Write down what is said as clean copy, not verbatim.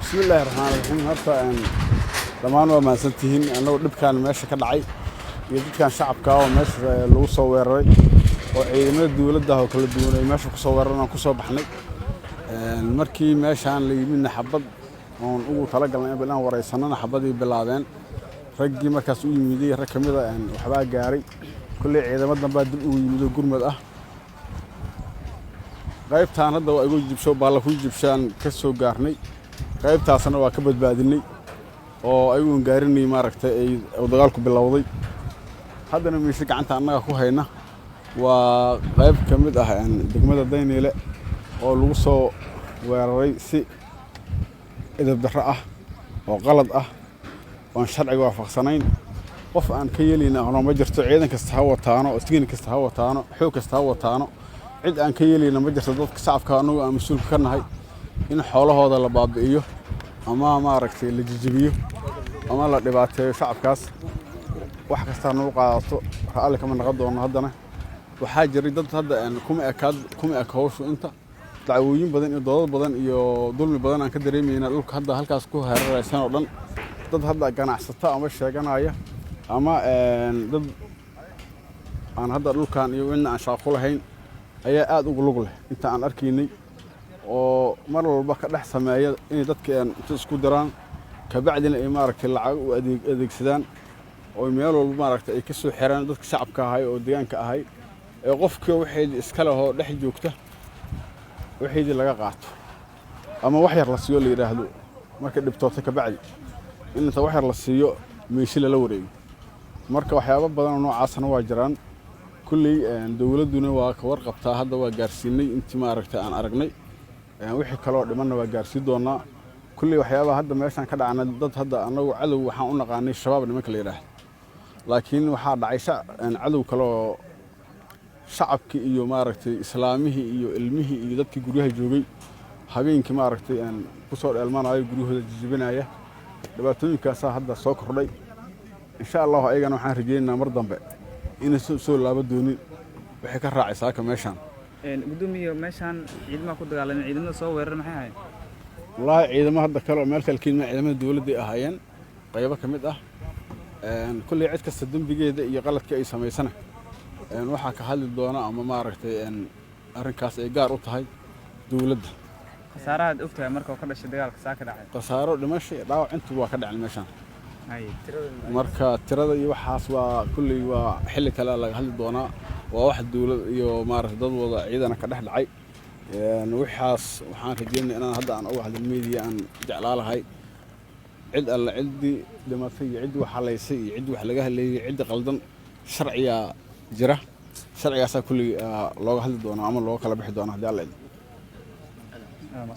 بسم الله الرحمن الرحيم هرتا dhammaan waa mahadsantihiin annagu dhibkaan meesha ka dhacay iyo dadkan shacabka oo meesha lagu soo weeraray oo ciidamada dawladda oo kala duwan ay meesha ku soo weerareen ku soo baxnay markii meeshaan la yimid xabad oo ugu tala galnay inaan wareysanana xabadii bilaabeen raggii markaas u yimiday rag kamid ah waxba gaaray kulli ciidamadan baa dib u yimid gurmad ah qaybtaan hadda waa igu jibsho baala ku jibshaan ka soo gaarnay qaybtaasna waa ka badbaadinay oo ay u gaarinay maaragtay ay dagaalku bilowday haddana meesha gacanta annaga ku hayna waa qayb kamid ah degmada Daynile oo lagu soo weeraray si idab darro ah oo qalad ah oo sharciga waafaqsanayn qof aan ka yeelina oo ma jirto ciidan kasta ha wataano isgiin kasta ha wataano xoog kasta ha wataano cid aan ka yeelina ma jirto dadka shacabka anagu aan mas'uul ka nahay in xoolahooda la baabi'iyo ama maaragtay la jijibiyo ama la dhibaateeyo shacabkaas wax kasta noo qaadato raali kama naqon doono haddana waxaa jiray dad hadda kuma ekawsho inta dacwooyin badan iyo doodad badan iyo dulmi badan aan ka dareemayna dhulka hadda halkaas ku hareeraysan oo dhan dad hadda ganacsato ama sheeganaya ama dad aan hadda dhulkan iyo in aan shaqo lahayn ayaa aad ugu lug leh inta aan arkaynay oo mar walba ka dhex sameeya in dadka isku diraan ka bacdina ay maaragtay lacag u adeegsadaan oo meel walba maaragtay ay ka soo xiraan dadka shacabka ahay oo deegaanka ahay ee qofkii waxay iska leh oo dhex joogta waxay laga qaato ama wax yar la siiyo la yiraahdo marka dhibtoota ka bacdi inta wax yar la siiyo meeshii la wareego marka waxyaabo badan oo noocaasna waa jiraan kulli dawladuna waa ka warqabtaa hadda waa gaarsiinay intii maaragtay aan aragnay wixii kale oo dhimanna waa gaarsiin doonaa kulli waxyaabaha hadda meeshan ka dhacna dad hadda anagu cadow waxaan u naqaanay shabaab nimanka la yiraahdo laakiin waxaa dhacay cadow kale oo shacabkii iyo maaragtay islaamihii iyo ilmihii iyo dadkii guryaha joogay habeenkii maaragtay ku soo dheelmanayo guryahooda jijibinaya dhibaatooyinkaas hadda soo kordhay insha Allah ayagana waxaan rajaynaynaa mar dambe inay soo laabo doonin waxay ka raacaysaa ka meeshan gudoomiye meeshan ciidamada ku dagaalamay ciidamada soo weerar maxay ahayd wallahi ciidamada hadda kale meel kale ciidamada dawladda ay ahaayeen qaybo kamid ah kulli cid kasta dambigeeda iyo qaladka ay sameysana waxa ka hadli doona ama maaragtay arrinkaas ay gaar u tahay dawladda khasaaraha ogtahay marka ka dhashay dagaalka saaka dhacay khasaaro dhimasho dhaawac inta waa ka dhacay meeshan marka tirada iyo waxaas waa kulli waa xilli kale laga hadli doonaa waa wax dawlad iyo maaragtay dad wada ciidana ka dhex dhacay waxaas waxaan rajaynayaa inaan hadda aan uga hadal media aan jeclaalahay cid alla cidii dhimatay iyo cid wax haleysay iyo cid wax laga haleeyay cid qaldan sharciga jira sharcigaas kulli looga hadli doonaa ama loo kala bixi doonaa hadii alla